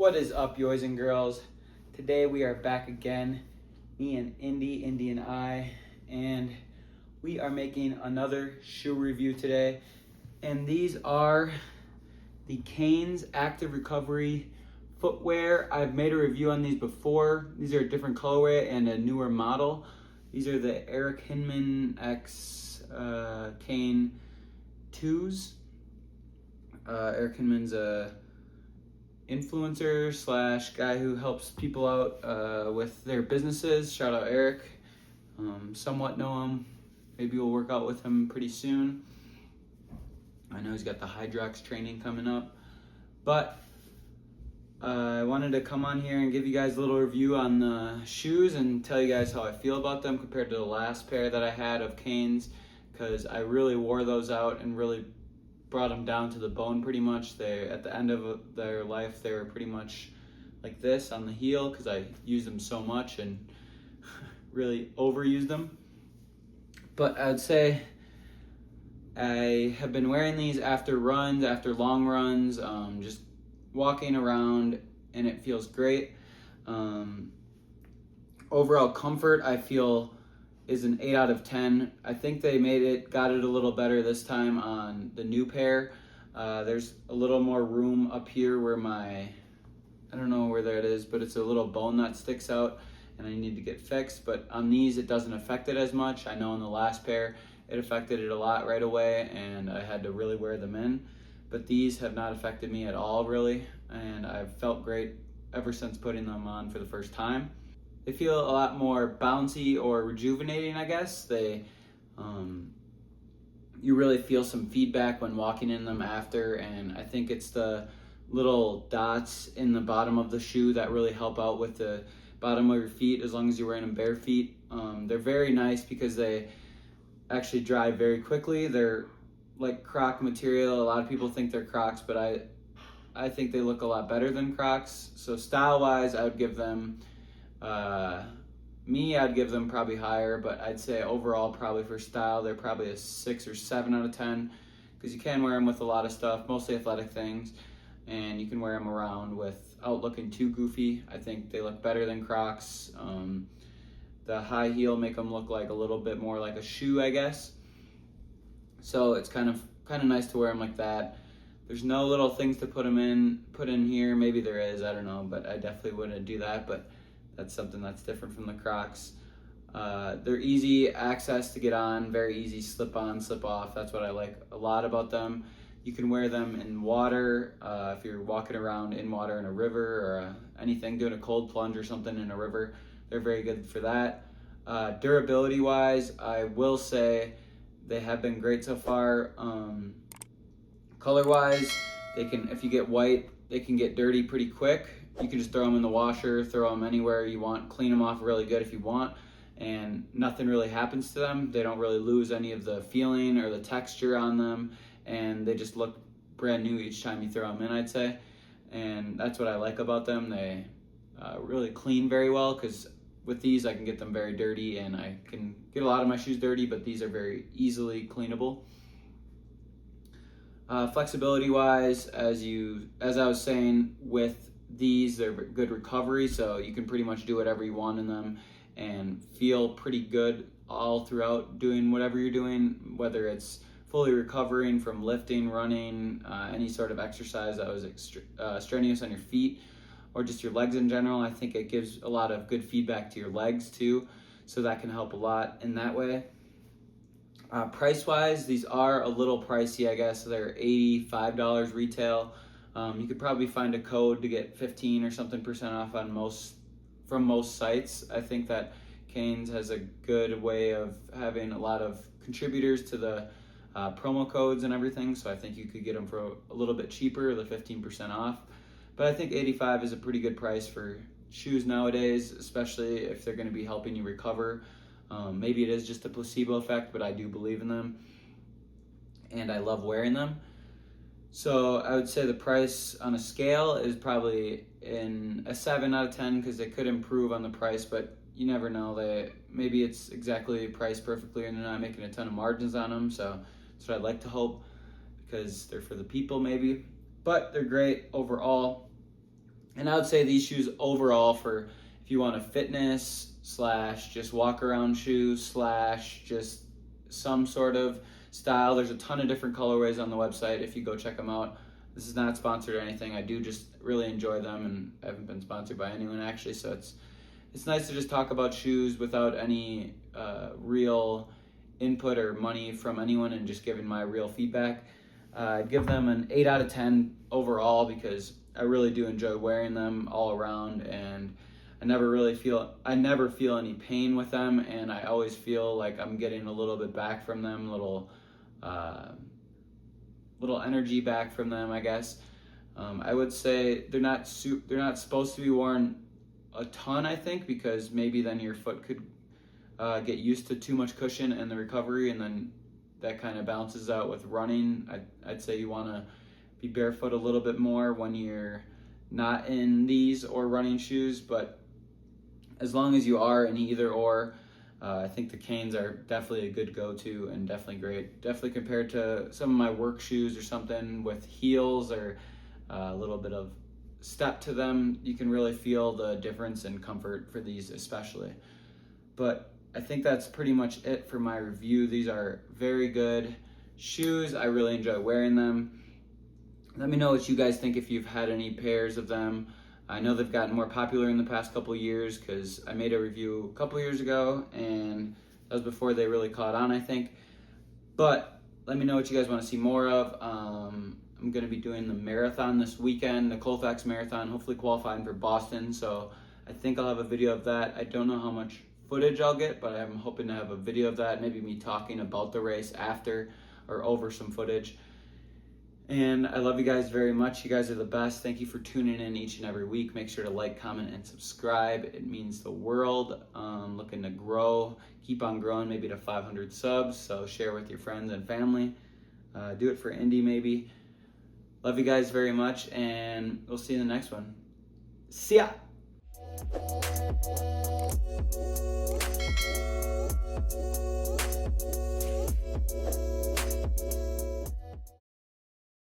What is up, boys and girls? Today we are back again, me and Indy and I, and we are making another shoe review today. And these are the Kane's Active Recovery footwear. I've made a review on these before. These are a different colorway and a newer model. These are the Hinman X Kane 2s. Eric Hinman's a influencer slash guy who helps people out with their businesses. Shout out Eric. Somewhat know him. Maybe we'll work out with him pretty soon. I know he's got the Hydrox training coming up. But I wanted to come on here and give you guys a little review on the shoes and tell you guys how I feel about them compared to the last pair that I had of Kane's, because I really wore those out and really brought them down to the bone pretty much. They, at the end of their life, they were pretty much like this on the heel because I used them so much and really overused them. But I would say I have been wearing these after runs, after long runs, just walking around, and it feels great. Overall comfort, I feel, is an 8 out of 10. I think they got it a little better this time on the new pair. There's a little more room up here where I don't know where that is, but it's a little bone that sticks out and I need to get fixed. But on these, it doesn't affect it as much. I know in the last pair, it affected it a lot right away and I had to really wear them in. But these have not affected me at all, really. And I've felt great ever since putting them on for the first time. They feel a lot more bouncy or rejuvenating, I guess. You really feel some feedback when walking in them after, and I think it's the little dots in the bottom of the shoe that really help out with the bottom of your feet as long as you're wearing them bare feet. They're very nice because they actually dry very quickly. They're like Croc material. A lot of people think they're Crocs, but I think they look a lot better than Crocs. So style-wise, I would give them I'd give them probably higher, but I'd say overall probably for style they're probably a 6 or 7 out of 10 because you can wear them with a lot of stuff, mostly athletic things, and you can wear them around without looking too goofy. I think they look better than Crocs. The high heel make them look like a little bit more like a shoe, I guess. So it's kind of nice to wear them like that. There's no little things to put in here. Maybe there is, I don't know, but I definitely wouldn't do that. But that's something that's different from the Crocs. They're easy access to get on, very easy slip on, slip off. That's what I like a lot about them. You can wear them in water, if you're walking around in water in a river or anything, doing a cold plunge or something in a river. They're very good for that. Durability wise, I will say they have been great so far. Color wise, if you get white, they can get dirty pretty quick. You can just throw them in the washer, throw them anywhere you want, clean them off really good if you want, and nothing really happens to them. They don't really lose any of the feeling or the texture on them, and they just look brand new each time you throw them in, I'd say. And that's what I like about them. They really clean very well, because with these I can get them very dirty, and I can get a lot of my shoes dirty, but these are very easily cleanable. Flexibility wise, as I was saying, with these, they're good recovery, so you can pretty much do whatever you want in them and feel pretty good all throughout doing whatever you're doing, whether it's fully recovering from lifting, running, any sort of exercise that was strenuous on your feet or just your legs in general. I think it gives a lot of good feedback to your legs too, so that can help a lot in that way. Price wise, these are a little pricey, I guess. They're $85 retail. You could probably find a code to get 15 or something % off from most sites. I think that Kane's has a good way of having a lot of contributors to the promo codes and everything, so I think you could get them for a little bit cheaper, the 15% off. But I think 85 is a pretty good price for shoes nowadays, especially if they're going to be helping you recover. Maybe it is just a placebo effect, but I do believe in them, and I love wearing them. So I would say the price on a scale is probably in a 7 out of 10, because they could improve on the price, but you never know. Maybe it's exactly priced perfectly and they're not making a ton of margins on them, so that's what I'd like to hope, because they're for the people maybe. But they're great overall. And I would say these shoes overall, for if you want a fitness slash just walk around shoes slash just some sort of style, there's a ton of different colorways on the website if you go check them out. This is not sponsored or anything. I do just really enjoy them, and I haven't been sponsored by anyone actually, so it's nice to just talk about shoes without any real input or money from anyone, and just giving my real feedback. I'd give them an 8 out of 10 overall, because I really do enjoy wearing them all around, and I never feel any pain with them, and I always feel like I'm getting a little bit back from them, little energy back from them, I guess. I would say they're not supposed to be worn a ton, I think, because maybe then your foot could get used to too much cushion in the recovery, and then that kind of balances out with running. I'd say you want to be barefoot a little bit more when you're not in these or running shoes, but as long as you are in either or, I think the Kanes are definitely a good go-to and definitely great. Definitely compared to some of my work shoes or something with heels or a little bit of step to them, you can really feel the difference in comfort for these especially. But I think that's pretty much it for my review. These are very good shoes. I really enjoy wearing them. Let me know what you guys think if you've had any pairs of them. I know they've gotten more popular in the past couple years, because I made a review a couple years ago, and that was before they really caught on, I think. But let me know what you guys want to see more of. I'm going to be doing the marathon this weekend, the Colfax Marathon, hopefully qualifying for Boston. So I think I'll have a video of that. I don't know how much footage I'll get, but I'm hoping to have a video of that, maybe me talking about the race after or over some footage. And I love you guys very much. You guys are the best. Thank you for tuning in each and every week. Make sure to like, comment, and subscribe. It means the world. Looking to grow, keep on growing, maybe to 500 subs. So share with your friends and family. Do it for Indy maybe. Love you guys very much, and we'll see you in the next one. See ya!